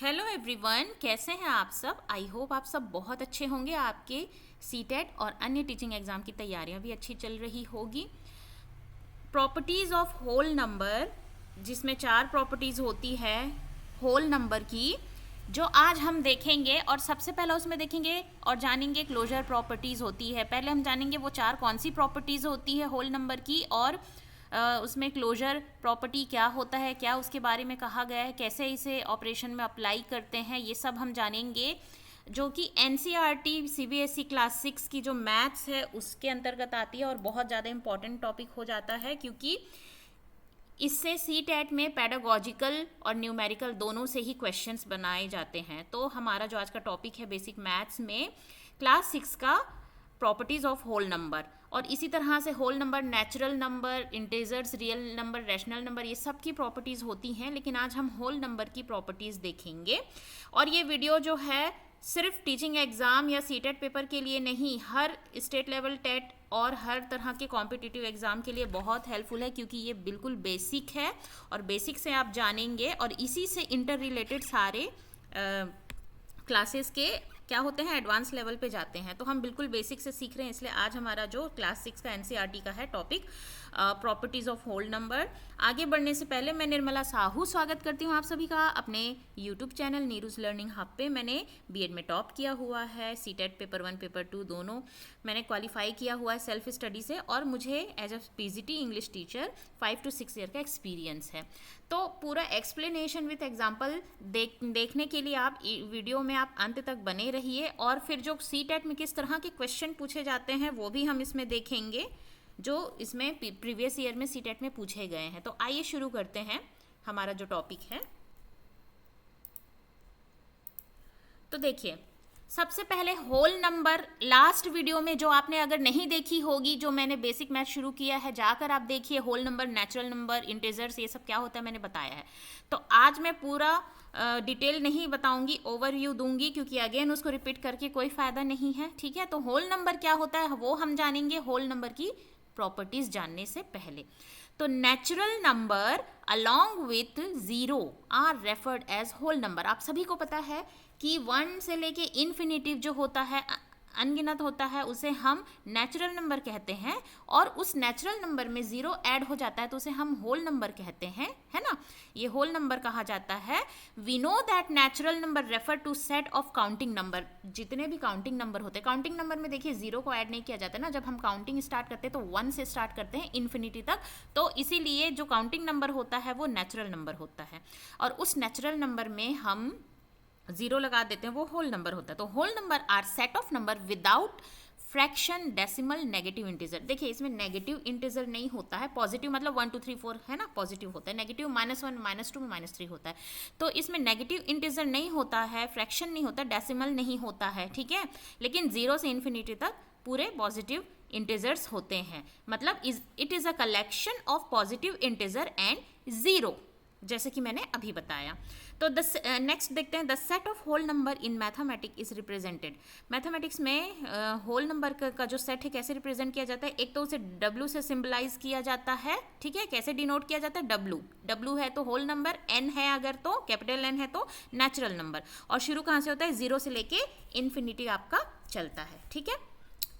Hello everyone, कैसे हैं आप सब। आई होप आप सब बहुत अच्छे होंगे। आपके सीटेट और अन्य टीचिंग एग्ज़ाम की तैयारियां भी अच्छी चल रही होगी। प्रॉपर्टीज़ ऑफ होल नंबर, जिसमें 4 प्रॉपर्टीज़ होती है होल नंबर की, जो आज हम देखेंगे। और सबसे पहले उसमें देखेंगे और जानेंगे क्लोजर प्रॉपर्टीज़ होती है। पहले हम जानेंगे वो 4 कौन सी प्रॉपर्टीज़ होती है होल नंबर की, और उसमें क्लोजर प्रॉपर्टी क्या होता है, क्या उसके बारे में कहा गया है, कैसे इसे ऑपरेशन में अप्लाई करते हैं, ये सब हम जानेंगे। जो कि एनसीईआरटी सीबीएसई क्लास 6 की जो मैथ्स है उसके अंतर्गत आती है और बहुत ज़्यादा इंपॉर्टेंट टॉपिक हो जाता है, क्योंकि इससे सीटेट में पेडागॉजिकल और न्यूमेरिकल दोनों से ही क्वेश्चंस बनाए जाते हैं। तो हमारा जो आज का टॉपिक है बेसिक मैथ्स में क्लास 6 का प्रॉपर्टीज़ ऑफ होल नंबर। और इसी तरह से whole number, natural number, integers, real number, rational number, ये सब की प्रॉपर्टीज़ होती हैं, लेकिन आज हम होल नंबर की प्रॉपर्टीज़ देखेंगे। और ये वीडियो जो है सिर्फ टीचिंग एग्ज़ाम या सीटेट पेपर के लिए नहीं, हर स्टेट लेवल टेट और हर तरह के कॉम्पिटिटिव एग्ज़ाम के लिए बहुत हेल्पफुल है, क्योंकि ये बिल्कुल बेसिक है और बेसिक से आप जानेंगे और इसी से इंटर रिलेटेड सारे क्लासेस के क्या होते हैं, एडवांस लेवल पे जाते हैं। तो हम बिल्कुल बेसिक से सीख रहे हैं, इसलिए आज हमारा जो क्लास 6 का एनसीईआरटी का है topic properties of whole number. आगे बढ़ने से पहले मैं निर्मला साहू स्वागत करती हूँ आप सभी का अपने यूट्यूब चैनल नीरूज लर्निंग हब पे। मैंने बीएड में टॉप किया हुआ है, सीटेट पेपर 1 पेपर 2 दोनों मैंने क्वालिफाई किया हुआ है सेल्फ स्टडी से, और मुझे as a PGT English teacher 5 to 6 year का एक्सपीरियंस है। तो पूरा एक्सप्लेनेशन विथ एग्जाम्पल देखने के लिए आप वीडियो में आप अंत तक बने रहिए। और फिर जो सीटेट में किस तरह के क्वेश्चन पूछे जाते हैं वो भी हम इसमें देखेंगे, जो इसमें प्रीवियस ईयर में सीटेट में पूछे गए हैं। तो आइए शुरू करते हैं हमारा जो टॉपिक है। तो देखिए, सबसे पहले होल नंबर, लास्ट वीडियो में जो आपने अगर नहीं देखी होगी, जो मैंने बेसिक मैथ शुरू किया है, जाकर आप देखिए। Whole number, natural number, integers, ये सब क्या होता है मैंने बताया है। तो आज मैं पूरा डिटेल नहीं बताऊंगी, ओवरव्यू दूंगी, क्योंकि अगेन उसको रिपीट करके कोई फायदा नहीं है। ठीक है, तो होल नंबर क्या होता है वो हम जानेंगे होल नंबर की प्रॉपर्टीज जानने से पहले। तो natural number along with zero are referred as whole number. आप सभी को पता है कि 1 से लेके इन्फिनिटिव जो होता है, अनगिनत होता है, उसे हम नेचुरल नंबर कहते हैं। और उस नेचुरल नंबर में जीरो ऐड हो जाता है तो उसे हम होल नंबर कहते हैं, है ना। ये होल नंबर कहा जाता है। We know that natural number refer to set of counting number. जितने भी काउंटिंग नंबर होते हैं, काउंटिंग नंबर में देखिए जीरो को ऐड नहीं किया जाता ना। जब हम काउंटिंग स्टार्ट करते हैं तो 1 से स्टार्ट करते हैं इन्फिनिटी तक, तो इसीलिए जो काउंटिंग नंबर होता है वो नेचुरल नंबर होता है। और उस नेचुरल नंबर में हम जीरो लगा देते हैं, वो होल नंबर होता है। तो whole number are set of number without fraction, decimal, negative integer. देखिए, इसमें नेगेटिव इंटीजर नहीं होता है। पॉजिटिव मतलब 1 2 3 4 है ना, पॉजिटिव होता है। नेगेटिव -1 -2 में -3 होता है। तो इसमें नेगेटिव इंटीजर नहीं होता है, फ्रैक्शन नहीं होता, डेसिमल नहीं होता है, ठीक है। लेकिन 0 से इन्फिनिटी तक पूरे पॉजिटिव इंटीजर्स होते हैं। मतलब it is a collection of positive integer and zero, जैसे कि मैंने अभी बताया। तो नेक्स्ट देखते हैं, the set of whole number in mathematics is represented. Mathematics में होल नंबर का जो सेट है कैसे रिप्रेजेंट किया जाता है। एक तो उसे डब्ल्यू से सिंबलाइज किया जाता है, ठीक है। कैसे डिनोट किया जाता है, डब्ल्यू है तो होल नंबर, एन है अगर तो कैपिटल एन है तो नेचुरल नंबर। और शुरू कहाँ से होता है, 0 से लेके इन्फिनिटी आपका चलता है, ठीक है।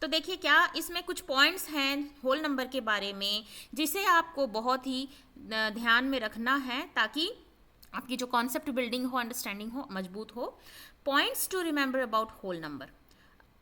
तो देखिए, क्या इसमें कुछ पॉइंट्स हैं होल नंबर के बारे में जिसे आपको बहुत ही ध्यान में रखना है, ताकि आपकी जो कॉन्सेप्ट बिल्डिंग हो, अंडरस्टैंडिंग हो, मजबूत हो। Points to remember about whole number.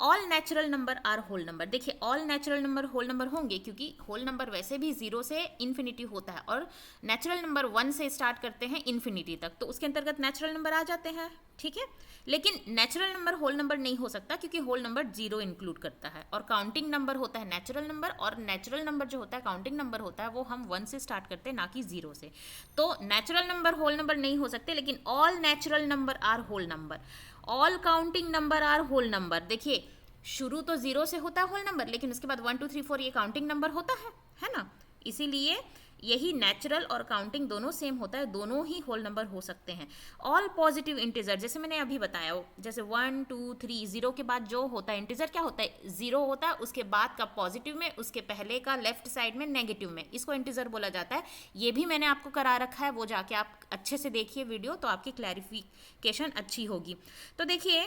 All natural number are whole number. देखिए, all natural number whole number होंगे, क्योंकि होल नंबर वैसे भी 0 से इन्फिनिटी होता है और नेचुरल नंबर 1 से स्टार्ट करते हैं इन्फिनिटी तक, तो उसके अंतर्गत नेचुरल नंबर आ जाते हैं, ठीक है। लेकिन नेचुरल नंबर होल नंबर नहीं हो सकता, क्योंकि होल नंबर 0 इंक्लूड करता है। और काउंटिंग नंबर होता है नेचुरल नंबर, और नेचुरल नंबर जो होता है, काउंटिंग नंबर होता है, वो हम 1 से स्टार्ट करते हैं, ना कि 0 से। तो नेचुरल नंबर होल नंबर नहीं हो सकते, लेकिन all natural number are whole number, all counting number are whole number. देखिए, शुरू तो 0 से होता है होल नंबर, लेकिन उसके बाद 1 2 3 4 ये काउंटिंग नंबर होता है ना। इसीलिए यही नेचुरल और काउंटिंग दोनों सेम होता है, दोनों ही होल नंबर हो सकते हैं। ऑल पॉजिटिव इंटीजर, जैसे मैंने अभी बताया, जैसे 1 2 3, जीरो के बाद जो होता है इंटीजर क्या होता है, जीरो होता है, उसके बाद का पॉजिटिव में, उसके पहले का लेफ्ट साइड में नेगेटिव में, इसको इंटीजर बोला जाता है। ये भी मैंने आपको करा रखा है, वो जाके आप अच्छे से देखिए वीडियो, तो आपकी क्लैरिफिकेशन अच्छी होगी। तो देखिए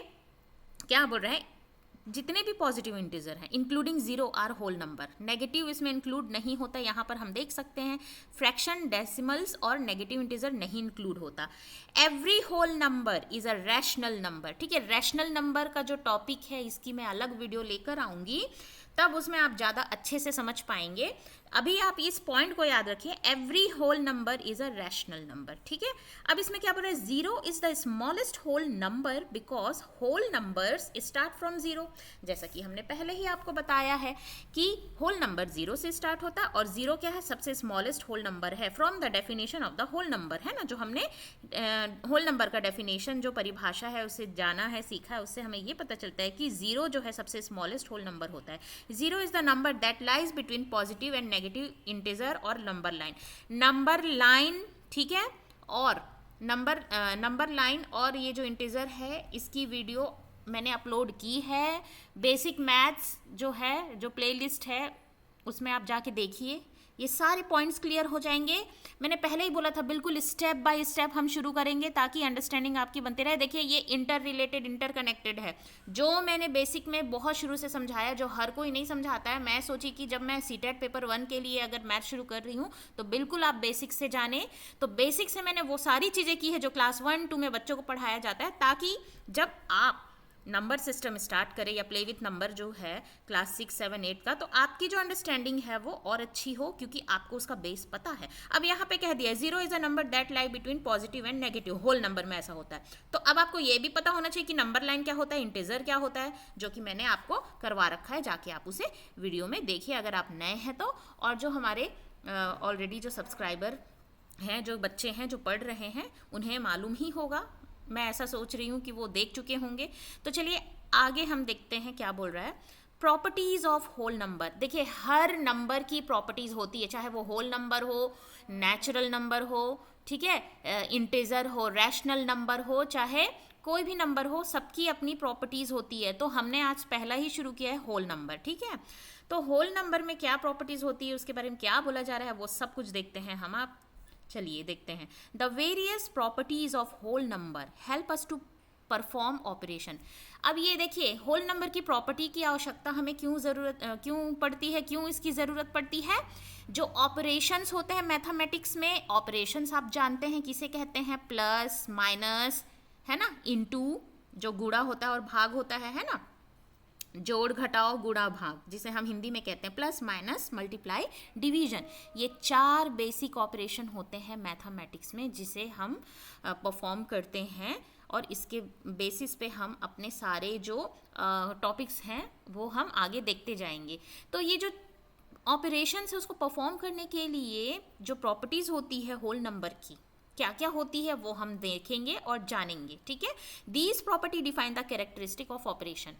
क्या बोल रहे हैं, जितने भी पॉजिटिव इंटीजर हैं including zero are whole number, negative इसमें इंक्लूड नहीं होता। यहाँ पर हम देख सकते हैं फ्रैक्शन, डेसिमल्स और नेगेटिव इंटीजर नहीं इंक्लूड होता। Every whole number is a rational number, ठीक है। रैशनल नंबर का जो टॉपिक है इसकी मैं अलग वीडियो लेकर आऊंगी, तब उसमें आप ज़्यादा अच्छे से समझ पाएंगे। अभी आप इस पॉइंट को याद रखिए, every whole number is a rational number, ठीक है। अब इसमें क्या बोल रहा है, zero is the smallest whole number because whole numbers start from zero. जैसा कि हमने पहले ही आपको बताया है कि होल नंबर जीरो से स्टार्ट होता है, और जीरो क्या है, सबसे स्मॉलेस्ट होल नंबर है। From the definition of the whole number, है ना, जो हमने होल नंबर का डेफिनेशन जो परिभाषा है उसे जाना है, सीखा है, उससे हमें ये पता चलता है कि जीरो जो है सबसे स्मॉलेस्ट होल नंबर होता है। Zero is the number that lies between positive and negative integer और नंबर लाइन। नंबर लाइन, ठीक है, और नंबर लाइन और ये जो इंटीजर है इसकी वीडियो मैंने अपलोड की है। बेसिक मैथ्स जो है, जो प्लेलिस्ट है, उसमें आप जाके देखिए, ये सारे पॉइंट्स क्लियर हो जाएंगे। मैंने पहले ही बोला था बिल्कुल स्टेप बाय स्टेप हम शुरू करेंगे ताकि अंडरस्टैंडिंग आपकी बनती रहे। देखिए ये इंटर रिलेटेड, इंटर कनेक्टेड है। जो मैंने बेसिक में बहुत शुरू से समझाया, जो हर कोई नहीं समझाता है, मैं सोची कि जब मैं सीटेट पेपर 1 के लिए अगर मैथ शुरू कर रही हूँ तो बिल्कुल आप बेसिक से जाने। तो बेसिक से मैंने वो सारी चीज़ें की है जो क्लास 1 2 में बच्चों को पढ़ाया जाता है, ताकि जब आप नंबर सिस्टम स्टार्ट करें या प्ले विथ नंबर जो है क्लास 6 7 8 का, तो आपकी जो अंडरस्टैंडिंग है वो और अच्छी हो, क्योंकि आपको उसका बेस पता है। अब यहाँ पे कह दिया zero is a number that lie between positive and negative, whole number में ऐसा होता है। तो अब आपको ये भी पता होना चाहिए कि नंबर लाइन क्या होता है, इंटीजर क्या होता है, जो कि मैंने आपको करवा रखा है। जाके आप उसे वीडियो में देखिए अगर आप नए हैं तो, और जो हमारे ऑलरेडी जो सब्सक्राइबर हैं, जो बच्चे हैं जो पढ़ रहे हैं, उन्हें मालूम ही होगा, मैं ऐसा सोच रही हूँ कि वो देख चुके होंगे। तो चलिए आगे हम देखते हैं क्या बोल रहा है। प्रॉपर्टीज ऑफ होल नंबर, देखिए हर नंबर की प्रॉपर्टीज होती है, चाहे वो होल नंबर हो, नेचुरल नंबर हो, ठीक है, इंटीजर हो, रैशनल नंबर हो, चाहे कोई भी नंबर हो, सबकी अपनी प्रॉपर्टीज होती है। तो हमने आज पहला ही शुरू किया है होल नंबर, ठीक है। तो होल नंबर में क्या प्रॉपर्टीज होती है, उसके बारे में क्या बोला जा रहा है, वो सब कुछ देखते हैं हम। आप चलिए देखते हैं। The various properties of whole number help us to perform operation. अब ये देखिए होल नंबर की प्रॉपर्टी की आवश्यकता हमें क्यों पड़ती है, क्यों इसकी ज़रूरत पड़ती है। जो ऑपरेशंस होते हैं मैथमेटिक्स में, ऑपरेशंस आप जानते हैं किसे कहते हैं, प्लस माइनस, है ना, इनटू जो गुणा होता है और भाग होता है ना, जोड़ घटाओ गुणा भाग, जिसे हम हिंदी में कहते हैं प्लस माइनस मल्टीप्लाई डिवीजन। ये 4 बेसिक ऑपरेशन होते हैं मैथमेटिक्स में जिसे हम परफॉर्म करते हैं, और इसके बेसिस पे हम अपने सारे जो टॉपिक्स हैं वो हम आगे देखते जाएंगे। तो ये जो ऑपरेशन है उसको परफॉर्म करने के लिए जो प्रॉपर्टीज़ होती है होल नंबर की, क्या क्या होती है वो हम देखेंगे और जानेंगे, ठीक है। These property define the characteristic of operation.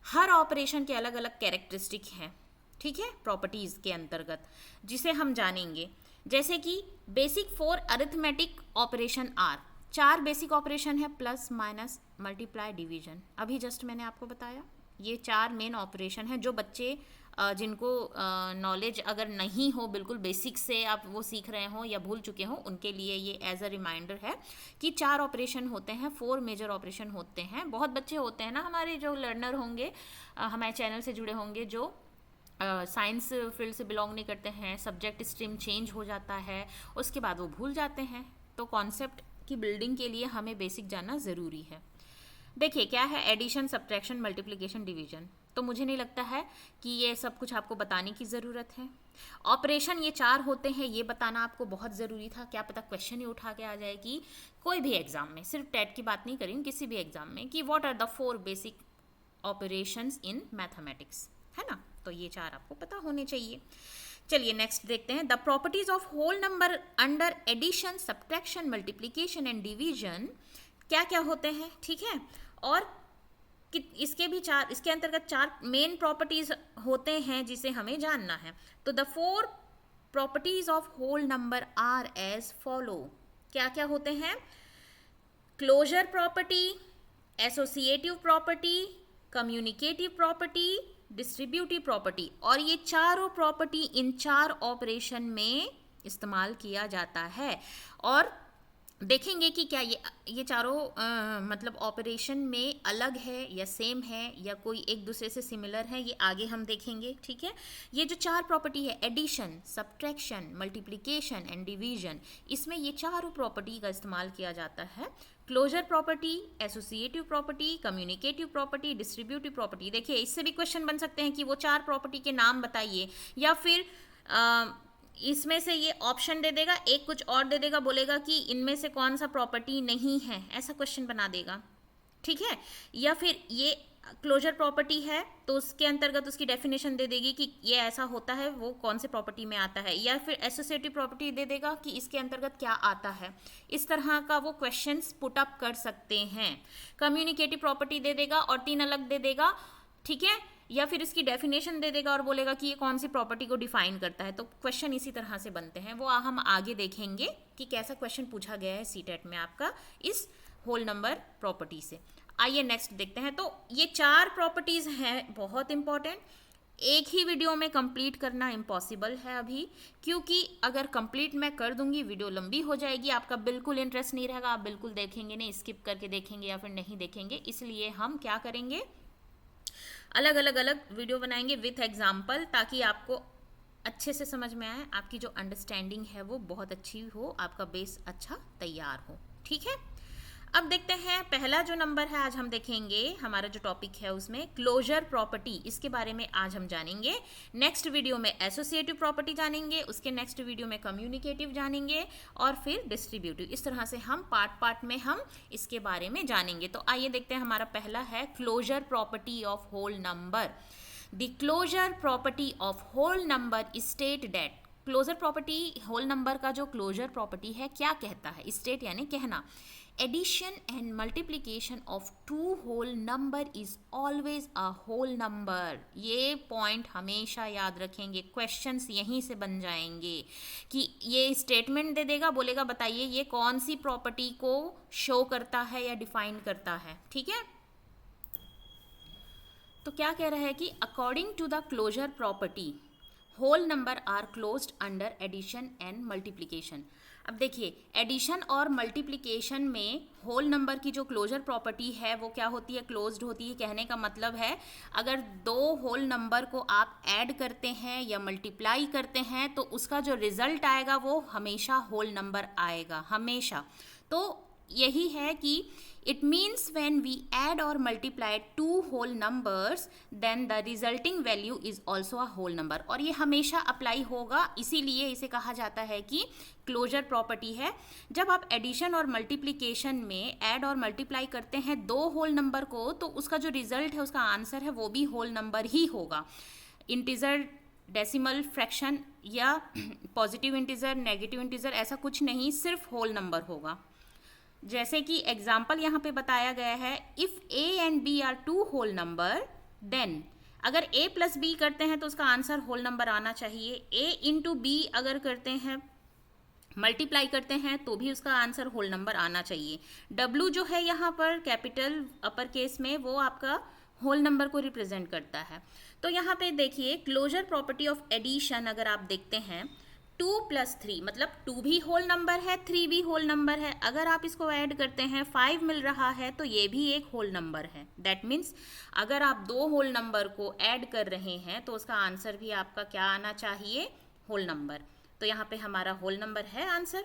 Her operation के अलग अलग कैरेक्टरिस्टिक हैं, ठीक है, प्रॉपर्टीज़ के अंतर्गत, जिसे हम जानेंगे। जैसे कि basic 4 arithmetic operation are, 4 basic operation है, प्लस माइनस मल्टीप्लाई डिवीजन। अभी जस्ट मैंने आपको बताया ये 4 मेन ऑपरेशन है। जो बच्चे जिनको नॉलेज अगर नहीं हो, बिल्कुल बेसिक से आप वो सीख रहे हो या भूल चुके हो, उनके लिए ये एज अ रिमाइंडर है कि 4 ऑपरेशन होते हैं, 4 मेजर ऑपरेशन होते हैं। बहुत बच्चे होते हैं ना हमारे जो लर्नर होंगे, हमारे चैनल से जुड़े होंगे, जो साइंस फील्ड से बिलोंग नहीं करते हैं, सब्जेक्ट स्ट्रीम चेंज हो जाता है, उसके बाद वो भूल जाते हैं। तो कॉन्सेप्ट की बिल्डिंग के लिए हमें बेसिक जानना ज़रूरी है। देखिए क्या है, एडिशन, सब्ट्रैक्शन, मल्टीप्लिकेशन, डिवीजन। तो मुझे नहीं लगता है कि ये सब कुछ आपको बताने की ज़रूरत है। ऑपरेशन ये 4 होते हैं, ये बताना आपको बहुत ज़रूरी था। क्या पता क्वेश्चन ही उठा के आ जाए कि कोई भी एग्जाम में, सिर्फ टेट की बात नहीं करेंगे, किसी भी एग्जाम में, कि what are the 4 basic operations in mathematics, है ना। तो ये 4 आपको पता होने चाहिए। चलिए नेक्स्ट देखते हैं। The properties of whole number under addition, subtraction, multiplication and division क्या क्या होते हैं, ठीक है। और इसके भी 4, इसके अंतर्गत 4 मेन प्रॉपर्टीज होते हैं जिसे हमें जानना है। तो the 4 properties of whole number are as follow. क्या क्या होते हैं? Closure property, associative property, communicative property, distributive property. और ये चारों प्रॉपर्टी इन 4 ऑपरेशन में इस्तेमाल किया जाता है। और देखेंगे कि क्या ये चारों मतलब ऑपरेशन में अलग है या सेम है या कोई एक दूसरे से सिमिलर है, ये आगे हम देखेंगे। ठीक है, ये जो 4 प्रॉपर्टी है, addition, subtraction, multiplication and division, इसमें ये चारों प्रॉपर्टी का इस्तेमाल किया जाता है। Closure property, associative property, communicative property, distributive property. देखिए इससे भी क्वेश्चन बन सकते हैं कि वो 4 प्रॉपर्टी के नाम बताइए, या फिर इसमें से ये ऑप्शन दे देगा, एक कुछ और दे देगा, बोलेगा कि इनमें से कौन सा प्रॉपर्टी नहीं है, ऐसा क्वेश्चन बना देगा। ठीक है, या फिर ये क्लोजर प्रॉपर्टी है तो उसके अंतर्गत उसकी डेफिनेशन दे देगी कि ये ऐसा होता है, वो कौन से प्रॉपर्टी में आता है, या फिर एसोसिएटिव प्रॉपर्टी दे देगा कि इसके अंतर्गत क्या आता है। इस तरह का वो क्वेश्चंस पुट अप कर सकते हैं। कम्युनिकेटिव प्रॉपर्टी दे देगा और 3 अलग दे देगा। ठीक है, या फिर इसकी डेफिनेशन दे देगा और बोलेगा कि ये कौन सी प्रॉपर्टी को डिफाइन करता है। तो क्वेश्चन इसी तरह से बनते हैं, वो हम आगे देखेंगे कि कैसा क्वेश्चन पूछा गया है सीटेट में आपका इस होल नंबर प्रॉपर्टी से। आइए नेक्स्ट देखते हैं। तो ये 4 प्रॉपर्टीज हैं, बहुत इंपॉर्टेंट। एक ही वीडियो में कंप्लीट करना इम्पॉसिबल है अभी, क्योंकि अगर कंप्लीट मैं कर दूंगी वीडियो लंबी हो जाएगी, आपका बिल्कुल इंटरेस्ट नहीं रहेगा, आप बिल्कुल देखेंगे नहीं, स्किप करके देखेंगे या फिर नहीं देखेंगे। इसलिए हम क्या करेंगे, अलग अलग वीडियो बनाएंगे विथ एग्जाम्पल, ताकि आपको अच्छे से समझ में आए, आपकी जो अंडरस्टैंडिंग है वो बहुत अच्छी हो, आपका बेस अच्छा तैयार हो। ठीक है, अब देखते हैं पहला जो नंबर है आज हम देखेंगे, हमारा जो टॉपिक है उसमें क्लोजर प्रॉपर्टी, इसके बारे में आज हम जानेंगे। नेक्स्ट वीडियो में एसोसिएटिव प्रॉपर्टी जानेंगे, उसके नेक्स्ट वीडियो में कम्युनिकेटिव जानेंगे और फिर डिस्ट्रीब्यूटिव। इस तरह से हम पार्ट में हम इसके बारे में जानेंगे। तो आइए देखते हैं, हमारा पहला है closure property of whole number. The closure property of whole number state that, closure property whole number का जो क्लोजर प्रॉपर्टी है क्या कहता है, स्टेट यानी कहना, addition and multiplication of 2 whole number is always a whole number. ये point हमेशा याद रखेंगे, क्वेश्चंस यहीं से बन जाएंगे कि ये स्टेटमेंट दे देगा, बोलेगा बताइए ये कौन सी प्रॉपर्टी को शो करता है या डिफाइन करता है। ठीक है, तो क्या कह रहा है कि according to the closure property whole number are closed under addition and multiplication. अब देखिए एडिशन और मल्टीप्लिकेशन में होल नंबर की जो क्लोजर प्रॉपर्टी है वो क्या होती है, क्लोज्ड होती है। कहने का मतलब है अगर 2 होल नंबर को आप ऐड करते हैं या मल्टीप्लाई करते हैं तो उसका जो रिजल्ट आएगा वो हमेशा होल नंबर आएगा, हमेशा। तो यही है कि it means when we add or multiply 2 whole numbers then the resulting value is also a whole number। और ये हमेशा अप्लाई होगा, इसीलिए इसे कहा जाता है कि क्लोजर प्रॉपर्टी है। जब आप एडिशन और मल्टीप्लिकेशन में ऐड और मल्टीप्लाई करते हैं 2 होल नंबर को, तो उसका जो रिजल्ट है, उसका आंसर है, वो भी होल नंबर ही होगा। इंटीजर, डेसिमल, फ्रैक्शन या पॉजिटिव इंटीजर, नेगेटिव इंटीजर, ऐसा कुछ नहीं, सिर्फ होल नंबर होगा। जैसे कि एग्जाम्पल यहाँ पे बताया गया है, if a and b are 2 whole number then, अगर a प्लस बी करते हैं तो उसका आंसर होल नंबर आना चाहिए। a इंटू बी अगर करते हैं, मल्टीप्लाई करते हैं, तो भी उसका आंसर होल नंबर आना चाहिए। w जो है यहाँ पर कैपिटल अपर केस में, वो आपका होल नंबर को रिप्रेजेंट करता है। तो यहाँ पे देखिए क्लोजर प्रॉपर्टी ऑफ एडिशन अगर आप देखते हैं, 2 + 3 मतलब 2 भी होल नंबर है, 3 भी होल नंबर है। अगर आप इसको ऐड करते हैं 5 मिल रहा है तो ये भी एक होल नंबर है। दैट मीन्स अगर आप 2 होल नंबर को ऐड कर रहे हैं तो उसका आंसर भी आपका क्या आना चाहिए, होल नंबर। तो यहाँ पे हमारा होल नंबर है आंसर।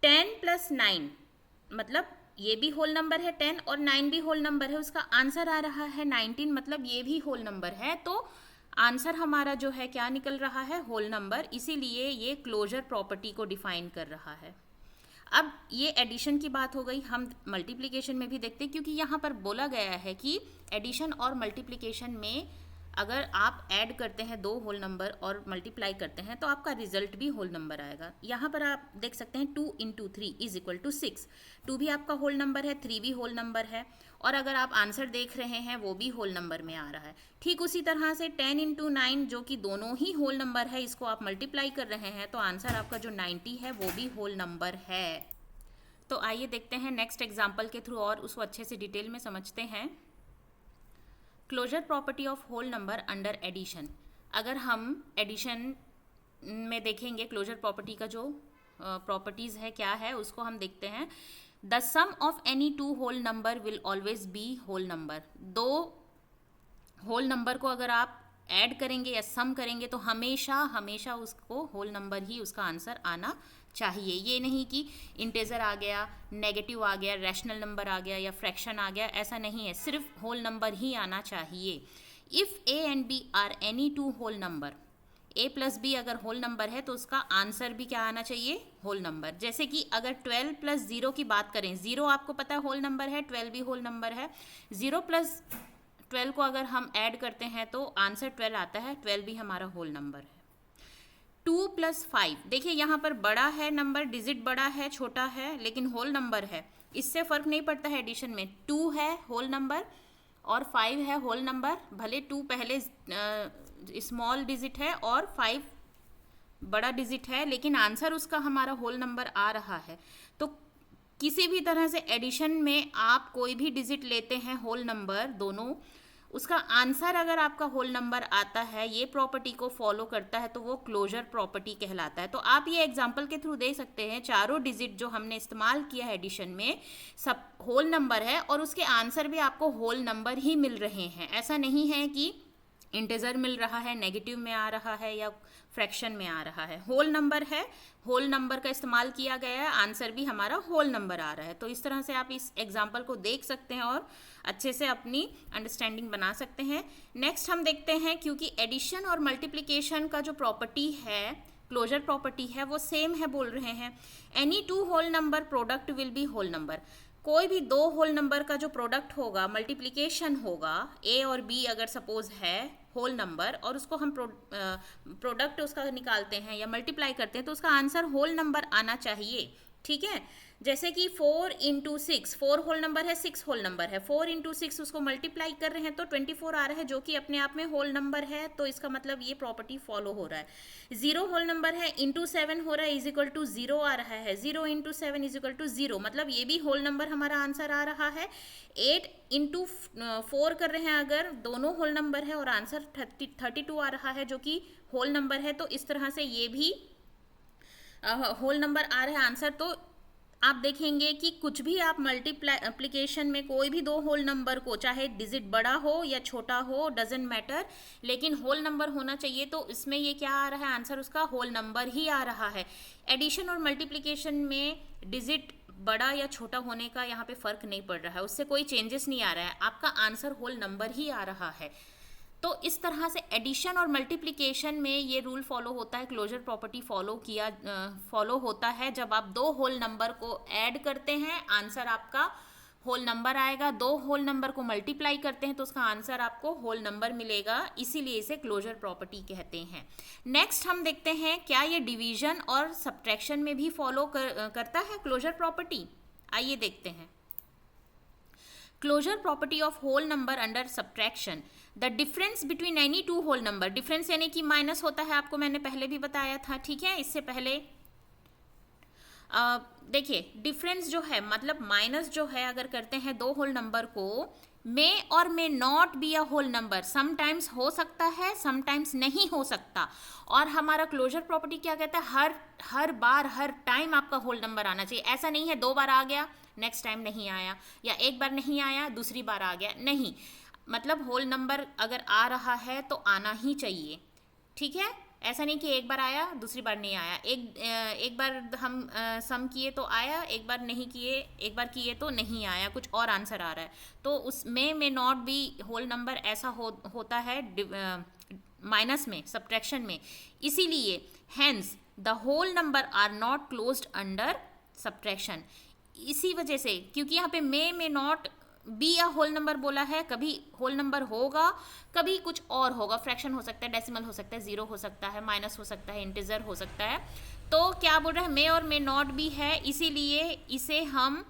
10 + 9 मतलब ये भी होल नंबर है 10, और 9 भी होल नंबर है, उसका आंसर आ रहा है 19, मतलब ये भी होल नंबर है। तो आंसर हमारा जो है क्या निकल रहा है, होल नंबर। इसीलिए ये क्लोजर प्रॉपर्टी को डिफाइन कर रहा है। अब ये एडिशन की बात हो गई, हम मल्टीप्लिकेशन में भी देखते हैं, क्योंकि यहाँ पर बोला गया है कि एडिशन और मल्टीप्लिकेशन में अगर आप ऐड करते हैं दो होल नंबर और मल्टीप्लाई करते हैं तो आपका रिजल्ट भी होल नंबर आएगा। यहाँ पर आप देख सकते हैं 2 × 3 = 6। 2 भी आपका होल नंबर है, 3 भी होल नंबर है, और अगर आप आंसर देख रहे हैं वो भी होल नंबर में आ रहा है। ठीक उसी तरह से 10 × 9 जो कि दोनों ही होल नंबर है, इसको आप मल्टीप्लाई कर रहे हैं तो आंसर आपका जो 90 है वो भी होल नंबर है। तो आइए देखते हैं नेक्स्ट एग्जाम्पल के थ्रू और उसको अच्छे से डिटेल में समझते हैं। Closure property of whole number under addition. अगर हम एडिशन में देखेंगे क्लोजर प्रॉपर्टी का जो प्रॉपर्टीज़ है क्या है उसको हम देखते हैं। The sum of any two whole number will always be whole number. दो होल नंबर को अगर आप ऐड करेंगे या सम करेंगे तो हमेशा हमेशा उसको होल नंबर ही उसका आंसर आना चाहिए। ये नहीं कि इंटेजर आ गया, नेगेटिव आ गया, रैशनल नंबर आ गया या फ्रैक्शन आ गया, ऐसा नहीं है, सिर्फ होल नंबर ही आना चाहिए। If a and b are any two whole number, a + b अगर होल नंबर है तो उसका आंसर भी क्या आना चाहिए, होल नंबर। जैसे कि अगर 12 + 0 की बात करें, 0 आपको पता है होल नंबर है, 12 भी होल नंबर है, 0 + 12 को अगर हम ऐड करते हैं तो आंसर 12 आता है, 12 भी हमारा होल नंबर है। 2 + 5, देखिए यहाँ पर बड़ा है नंबर, डिजिट बड़ा है छोटा है लेकिन होल नंबर है, इससे फ़र्क नहीं पड़ता है एडिशन में। 2 है होल नंबर और 5 है होल नंबर, भले 2 पहले स्मॉल डिजिट है और 5 बड़ा डिजिट है, लेकिन आंसर उसका हमारा होल नंबर आ रहा है। तो किसी भी तरह से एडिशन में आप कोई भी डिजिट लेते हैं होल नंबर दोनों, उसका आंसर अगर आपका होल नंबर आता है, ये प्रॉपर्टी को फॉलो करता है तो वो क्लोजर प्रॉपर्टी कहलाता है। तो आप ये एग्जांपल के थ्रू दे सकते हैं, चारों डिजिट जो हमने इस्तेमाल किया है एडिशन में सब होल नंबर है और उसके आंसर भी आपको होल नंबर ही मिल रहे हैं। ऐसा नहीं है कि इंटीजर मिल रहा है, नेगेटिव में आ रहा है या फ्रैक्शन में आ रहा है, होल नंबर है, होल नंबर का इस्तेमाल किया गया है, आंसर भी हमारा होल नंबर आ रहा है। तो इस तरह से आप इस एग्जांपल को देख सकते हैं और अच्छे से अपनी अंडरस्टैंडिंग बना सकते हैं। नेक्स्ट हम देखते हैं, क्योंकि एडिशन और मल्टीप्लिकेशन का जो प्रॉपर्टी है, क्लोजर प्रॉपर्टी है, वो सेम है बोल रहे हैं। Any two whole number product will be whole number. कोई भी दो होल नंबर का जो प्रोडक्ट होगा, मल्टीप्लिकेशन होगा, ए और बी अगर सपोज है होल नंबर और उसको हम प्रोडक्ट उसका निकालते हैं या मल्टीप्लाई करते हैं तो उसका आंसर होल नंबर आना चाहिए। ठीक है, जैसे कि 4 × 6, 4 होल नंबर है, 6 होल नंबर है, 4 × 6 उसको मल्टीप्लाई कर रहे हैं तो 24 आ रहा है, जो कि अपने आप में होल नंबर है, तो इसका मतलब ये प्रॉपर्टी फॉलो हो रहा है। 0 होल नंबर है, × 7 हो रहा है, = 0 आ रहा है, 0 × 7 = 0, मतलब ये भी होल नंबर हमारा आंसर आ रहा है। 8 × 4 कर रहे हैं अगर, दोनों होल नंबर है और आंसर 32 आ रहा है जो कि होल नंबर है, तो इस तरह से ये भी होल नंबर आ रहा है आंसर। तो आप देखेंगे कि कुछ भी आप मल्टीप्लिकेशन में कोई भी दो होल नंबर को, चाहे डिजिट बड़ा हो या छोटा हो, डजेंट मैटर, लेकिन होल नंबर होना चाहिए। तो इसमें ये क्या आ रहा है, आंसर उसका होल नंबर ही आ रहा है। एडिशन और मल्टीप्लिकेशन में डिजिट बड़ा या छोटा होने का यहाँ पे फ़र्क नहीं पड़ रहा है, उससे कोई चेंजेस नहीं आ रहा है, आपका आंसर होल नंबर ही आ रहा है। तो इस तरह से एडिशन और मल्टीप्लिकेशन में ये रूल फॉलो होता है, क्लोजर प्रॉपर्टी फॉलो होता है। जब आप दो होल नंबर को ऐड करते हैं आंसर आपका होल नंबर आएगा, दो होल नंबर को मल्टीप्लाई करते हैं तो उसका आंसर आपको होल नंबर मिलेगा, इसीलिए इसे क्लोजर प्रॉपर्टी कहते हैं। नेक्स्ट हम देखते हैं क्या ये डिवीजन और सब्ट्रैक्शन में भी फॉलो करता है क्लोजर प्रॉपर्टी। आइए देखते हैं। Closure property of whole number under subtraction. The difference between any two whole number, difference यानी कि माइनस होता है, आपको मैंने पहले भी बताया था। ठीक है, इससे पहले देखिए डिफरेंस जो है मतलब माइनस जो है, अगर करते हैं दो होल नंबर को, मे और may not be a whole number, sometimes हो सकता है समटाइम्स नहीं हो सकता। और हमारा क्लोजर प्रॉपर्टी क्या कहता है, हर बार हर टाइम आपका होल नंबर आना चाहिए। ऐसा नहीं है 2 बार आ गया नेक्स्ट टाइम नहीं आया, या 1 बार नहीं आया दूसरी बार आ गया, नहीं, मतलब होल नंबर अगर आ रहा है तो आना ही चाहिए। ठीक है, ऐसा नहीं कि 1 बार आया दूसरी बार नहीं आया, एक बार हम सम किए तो आया, एक बार नहीं किए, एक बार किए तो नहीं आया, कुछ और आंसर आ रहा है। तो उसमें may not be whole number ऐसा होता है माइनस में, सब्ट्रैक्शन में, इसीलिए hence the whole number are not closed under subtraction. इसी वजह से, क्योंकि यहाँ पे may not be a whole number बोला है, कभी होल नंबर होगा, कभी कुछ और होगा, फ्रैक्शन हो सकता है, डेसिमल हो सकता है, जीरो हो सकता है, माइनस हो सकता है, इंटीजर हो सकता है। तो क्या बोल रहे हैं, मे और मे नॉट भी है, इसीलिए इसे हम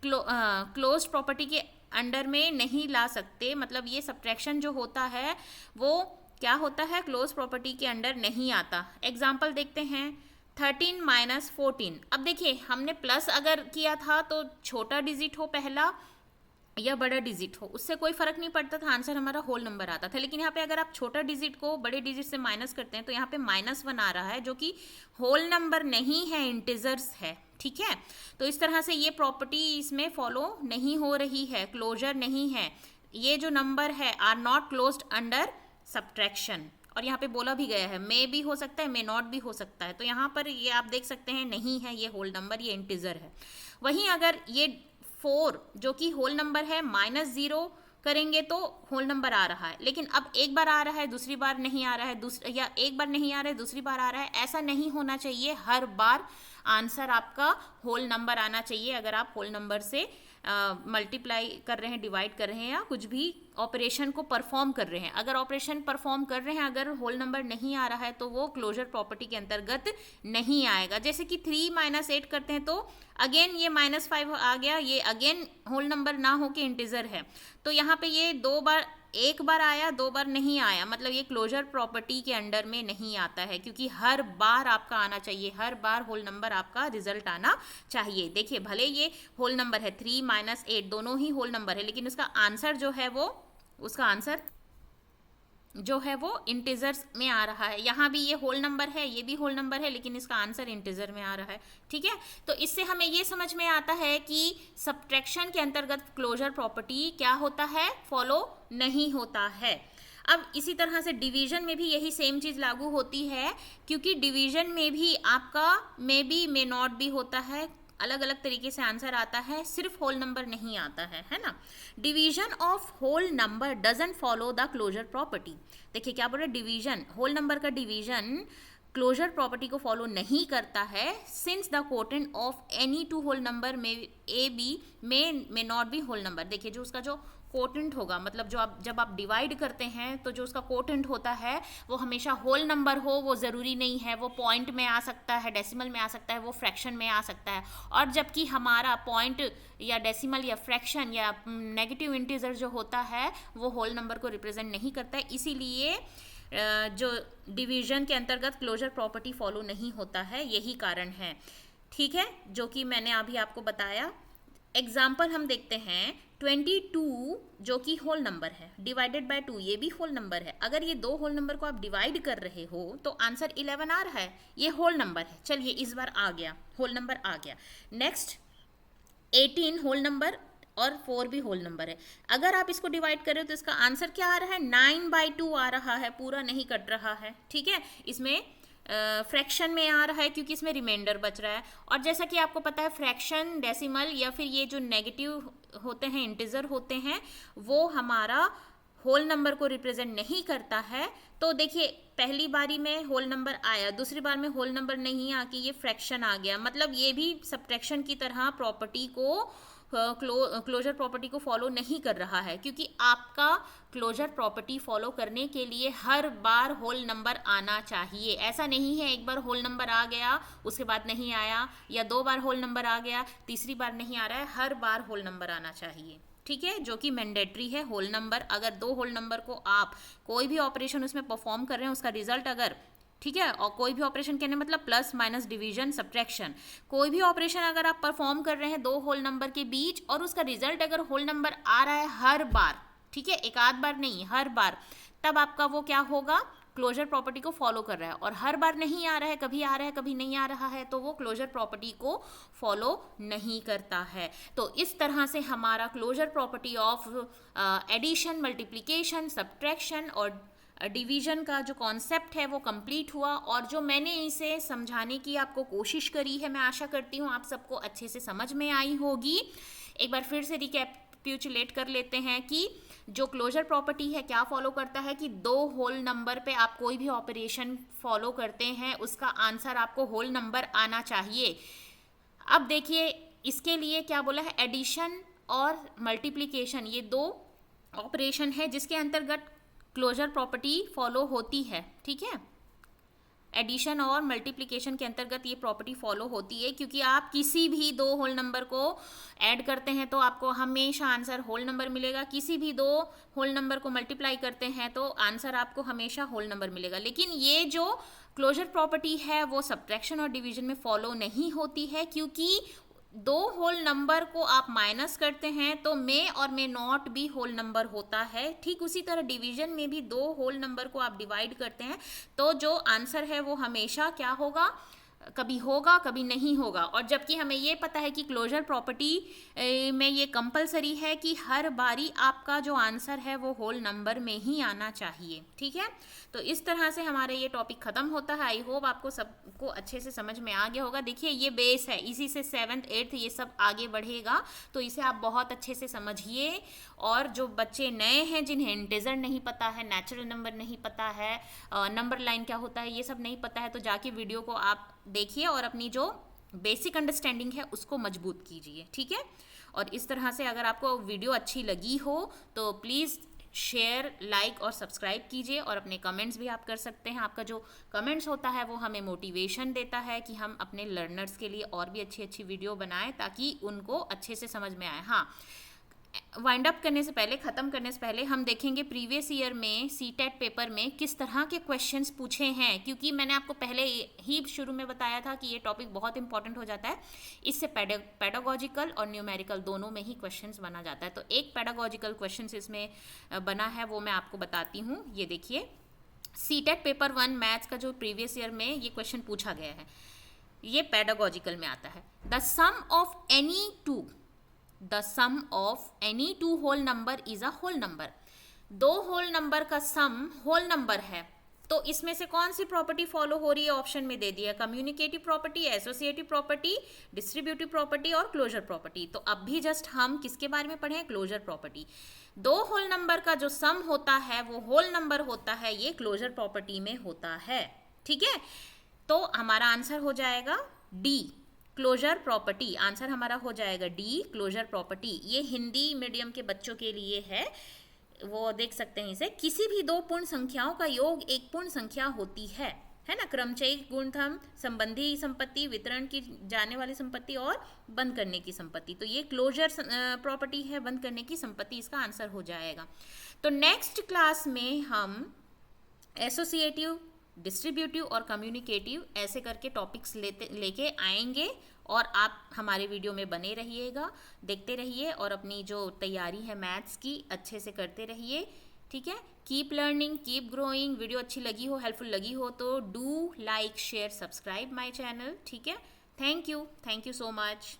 क्लोज प्रॉपर्टी के अंडर में नहीं ला सकते। मतलब ये सब्ट्रैक्शन जो होता है वो क्या होता है, क्लोज प्रॉपर्टी के अंडर नहीं आता। एग्जाम्पल देखते हैं, 13 माइनस 14। अब देखिए हमने प्लस अगर किया था तो छोटा डिजिट हो पहला या बड़ा डिजिट हो उससे कोई फर्क नहीं पड़ता था, आंसर हमारा होल नंबर आता था। लेकिन यहाँ पे अगर आप छोटा डिजिट को बड़े डिजिट से माइनस करते हैं तो यहाँ पे -1 आ रहा है, जो कि होल नंबर नहीं है, इंटीजर्स है। ठीक है, तो इस तरह से ये प्रॉपर्टी इसमें फॉलो नहीं हो रही है, क्लोजर नहीं है। ये जो नंबर है are not closed under subtraction. और यहाँ पे बोला भी गया है मे भी हो सकता है, मे नॉट भी हो सकता है। तो यहाँ पर ये आप देख सकते हैं नहीं है ये होल नंबर, ये इंटीजर है। वहीं अगर ये 4 जो कि होल नंबर है, -0 करेंगे तो होल नंबर आ रहा है, लेकिन अब एक बार आ रहा है, दूसरी बार नहीं आ रहा है, या एक बार नहीं आ रहा है, दूसरी बार आ रहा है, ऐसा नहीं होना चाहिए। हर बार आंसर आपका होल नंबर आना चाहिए अगर आप होल नंबर से मल्टीप्लाई कर रहे हैं, डिवाइड कर रहे हैं, या कुछ भी ऑपरेशन को परफॉर्म कर रहे हैं। अगर ऑपरेशन परफॉर्म कर रहे हैं, अगर होल नंबर नहीं आ रहा है तो वो क्लोजर प्रॉपर्टी के अंतर्गत नहीं आएगा। जैसे कि 3 - 8 करते हैं तो अगेन ये -5 आ गया, ये अगेन होल नंबर ना हो के इंटीजर है। तो यहाँ पे ये एक बार आया, 2 बार नहीं आया, मतलब ये क्लोजर प्रॉपर्टी के अंडर में नहीं आता है, क्योंकि हर बार आपका आना चाहिए, हर बार होल नंबर आपका रिजल्ट आना चाहिए। देखिए भले ये होल नंबर है, 3 - 8 दोनों ही होल नंबर है, लेकिन उसका आंसर जो है वो इंटीजर्स में आ रहा है। यहाँ भी ये होल नंबर है, ये भी होल नंबर है, लेकिन इसका आंसर इंटीजर में आ रहा है। ठीक है, तो इससे हमें ये समझ में आता है कि सब्ट्रैक्शन के अंतर्गत क्लोजर प्रॉपर्टी क्या होता है, फॉलो नहीं होता है। अब इसी तरह से डिवीजन में भी यही सेम चीज़ लागू होती है, क्योंकि डिवीजन में भी आपका मे बी मे नॉट भी होता है, अलग अलग तरीके से आंसर आता है, सिर्फ होल नंबर नहीं आता है ना। Division of whole number doesn't follow the closure property. देखिए क्या बोल रहे हैं, डिवीजन, होल नंबर का डिवीजन क्लोजर प्रॉपर्टी को फॉलो नहीं करता है, since the quotient of any two whole number में A B may not be whole number. देखिए जो उसका जो कोटेंट होगा, मतलब जब आप डिवाइड करते हैं तो जो उसका कोटेंट होता है वो हमेशा होल नंबर हो, वो ज़रूरी नहीं है, वो पॉइंट में आ सकता है, डेसिमल में आ सकता है, वो फ्रैक्शन में आ सकता है। और जबकि हमारा पॉइंट या डेसिमल या फ्रैक्शन या नेगेटिव इंटीजर जो होता है वो होल नंबर को रिप्रेजेंट नहीं करता है, इसीलिए जो डिवीजन के अंतर्गत क्लोजर प्रॉपर्टी फॉलो नहीं होता है, यही कारण है। ठीक है, जो कि मैंने अभी आपको बताया। एग्जाम्पल हम देखते हैं, 22 जो कि होल नंबर है, डिवाइडेड बाय 2 ये भी होल नंबर है। अगर ये दो होल नंबर को आप डिवाइड कर रहे हो तो आंसर 11 आ रहा है, ये होल नंबर है। चलिए इस बार आ गया, होल नंबर आ गया। नेक्स्ट 18 होल नंबर और 4 भी होल नंबर है। अगर आप इसको डिवाइड करें तो इसका आंसर क्या आ रहा है, 9/2 आ रहा है, पूरा नहीं कट रहा है। ठीक है, इसमें फ्रैक्शन में आ रहा है क्योंकि इसमें रिमाइंडर बच रहा है। और जैसा कि आपको पता है फ्रैक्शन, डेसिमल या फिर ये जो नेगेटिव होते हैं, इंटीजर होते हैं, वो हमारा होल नंबर को रिप्रेजेंट नहीं करता है। तो देखिए पहली बारी में होल नंबर आया, दूसरी बार में होल नंबर नहीं आके ये फ्रैक्शन आ गया, मतलब ये भी सब्ट्रैक्शन की तरह प्रॉपर्टी को क्लोजर प्रॉपर्टी को फॉलो नहीं कर रहा है, क्योंकि आपका क्लोजर प्रॉपर्टी फॉलो करने के लिए हर बार होल नंबर आना चाहिए। ऐसा नहीं है एक बार होल नंबर आ गया उसके बाद नहीं आया, या 2 बार होल नंबर आ गया तीसरी बार नहीं आ रहा है, हर बार होल नंबर आना चाहिए। ठीक है, जो कि मैंडेटरी है। होल नंबर, अगर 2 होल नंबर को आप कोई भी ऑपरेशन उसमें परफॉर्म कर रहे हैं, उसका रिजल्ट अगर, ठीक है, और कोई भी ऑपरेशन कहने मतलब प्लस माइनस डिवीजन सब्ट्रैक्शन, कोई भी ऑपरेशन अगर आप परफॉर्म कर रहे हैं 2 होल नंबर के बीच और उसका रिजल्ट अगर होल नंबर आ रहा है हर बार, ठीक है, एक आध बार नहीं, हर बार, तब आपका वो क्या होगा, क्लोजर प्रॉपर्टी को फॉलो कर रहा है। और हर बार नहीं आ रहा है, कभी आ रहा है कभी नहीं आ रहा है, तो वो क्लोजर प्रॉपर्टी को फॉलो नहीं करता है। तो इस तरह से हमारा closure property of addition, multiplication, subtraction और डिवीजन का जो कॉन्सेप्ट है वो कंप्लीट हुआ। और जो मैंने इसे समझाने की आपको कोशिश करी है, मैं आशा करती हूँ आप सबको अच्छे से समझ में आई होगी। एक बार फिर से रिकैपिचुलेट कर लेते हैं कि जो क्लोजर प्रॉपर्टी है क्या फॉलो करता है कि 2 होल नंबर पे आप कोई भी ऑपरेशन फॉलो करते हैं उसका आंसर आपको होल नंबर आना चाहिए। अब देखिए इसके लिए क्या बोला है, एडिशन और मल्टीप्लिकेशन, ये दो ऑपरेशन है जिसके अंतर्गत क्लोजर प्रॉपर्टी फॉलो होती है, ठीक है। एडिशन और मल्टीप्लिकेशन के अंतर्गत ये प्रॉपर्टी फॉलो होती है, क्योंकि आप किसी भी दो होल नंबर को ऐड करते हैं तो आपको हमेशा आंसर होल नंबर मिलेगा, किसी भी दो होल नंबर को मल्टीप्लाई करते हैं तो आंसर आपको हमेशा होल नंबर मिलेगा। लेकिन ये जो क्लोजर प्रॉपर्टी है वो सब्ट्रैक्शन और डिवीजन में फॉलो नहीं होती है, क्योंकि दो होल नंबर को आप माइनस करते हैं तो मे और मे नॉट भी होल नंबर होता है। ठीक उसी तरह डिवीजन में भी दो होल नंबर को आप डिवाइड करते हैं तो जो आंसर है वो हमेशा क्या होगा, कभी होगा कभी नहीं होगा। और जबकि हमें ये पता है कि क्लोजर प्रॉपर्टी में ये कंपलसरी है कि हर बारी आपका जो आंसर है वो होल नंबर में ही आना चाहिए, ठीक है। तो इस तरह से हमारे ये टॉपिक ख़त्म होता है। आई होप आपको सबको अच्छे से समझ में आ गया होगा। देखिए ये बेस है, इसी से 7th 8th ये सब आगे बढ़ेगा, तो इसे आप बहुत अच्छे से समझिए। और जो बच्चे नए हैं जिन्हें इंटीजर नहीं पता है, नेचुरल नंबर नहीं पता है, नंबर लाइन क्या होता है, ये सब नहीं पता है, तो जाके वीडियो को आप देखिए और अपनी जो बेसिक अंडरस्टैंडिंग है उसको मजबूत कीजिए, ठीक है। और इस तरह से अगर आपको वीडियो अच्छी लगी हो तो प्लीज़ शेयर, लाइक और सब्सक्राइब कीजिए। और अपने कमेंट्स भी आप कर सकते हैं। आपका जो कमेंट्स होता है वो हमें मोटिवेशन देता है कि हम अपने लर्नर्स के लिए और भी अच्छी अच्छी वीडियो बनाएं ताकि उनको अच्छे से समझ में आए। हाँ, वाइंड अप करने से पहले, ख़त्म करने से पहले हम देखेंगे प्रीवियस ईयर में सीटेट पेपर में किस तरह के क्वेश्चंस पूछे हैं, क्योंकि मैंने आपको पहले ही शुरू में बताया था कि ये टॉपिक बहुत इंपॉर्टेंट हो जाता है। इससे पेडागोजिकल और न्यूमेरिकल दोनों में ही क्वेश्चंस बना जाता है। तो एक पेडागोजिकल क्वेश्चन इसमें बना है, वो मैं आपको बताती हूँ। ये देखिए, सीटेट पेपर 1 मैथ्स का जो प्रीवियस ईयर में ये क्वेश्चन पूछा गया है, ये पेडागोजिकल में आता है। The sum of any two whole number is a whole number. दो होल नंबर का सम होल नंबर है, तो इसमें से कौन सी प्रॉपर्टी फॉलो हो रही है? ऑप्शन में दे दिया, communicative property, associative property, distributive property और क्लोजर प्रॉपर्टी। तो अब भी जस्ट हम किसके बारे में पढ़े? Closure property. दो होल नंबर का जो सम होता है वो होल नंबर होता है, ये क्लोजर प्रॉपर्टी में होता है, ठीक है। तो हमारा आंसर हो जाएगा डी, क्लोजर प्रॉपर्टी। आंसर हमारा हो जाएगा डी, क्लोजर प्रॉपर्टी। ये हिंदी मीडियम के बच्चों के लिए है, वो देख सकते हैं इसे। किसी भी दो पूर्ण संख्याओं का योग एक पूर्ण संख्या होती है ना। क्रमचयी गुणधर्म, संबंधी संपत्ति, वितरण की जाने वाली संपत्ति और बंद करने की संपत्ति। तो ये क्लोजर प्रॉपर्टी है, बंद करने की संपत्ति इसका आंसर हो जाएगा। तो नेक्स्ट क्लास में हम एसोसिएटिव, डिस्ट्रीब्यूटिव और कम्युनिकेटिव ऐसे करके टॉपिक्स लेके आएंगे। और आप हमारे वीडियो में बने रहिएगा, देखते रहिए और अपनी जो तैयारी है मैथ्स की अच्छे से करते रहिए, ठीक है। Keep learning, keep growing. Video अच्छी लगी हो, हेल्पफुल लगी हो तो do like, share, subscribe my channel, ठीक है। Thank you so much.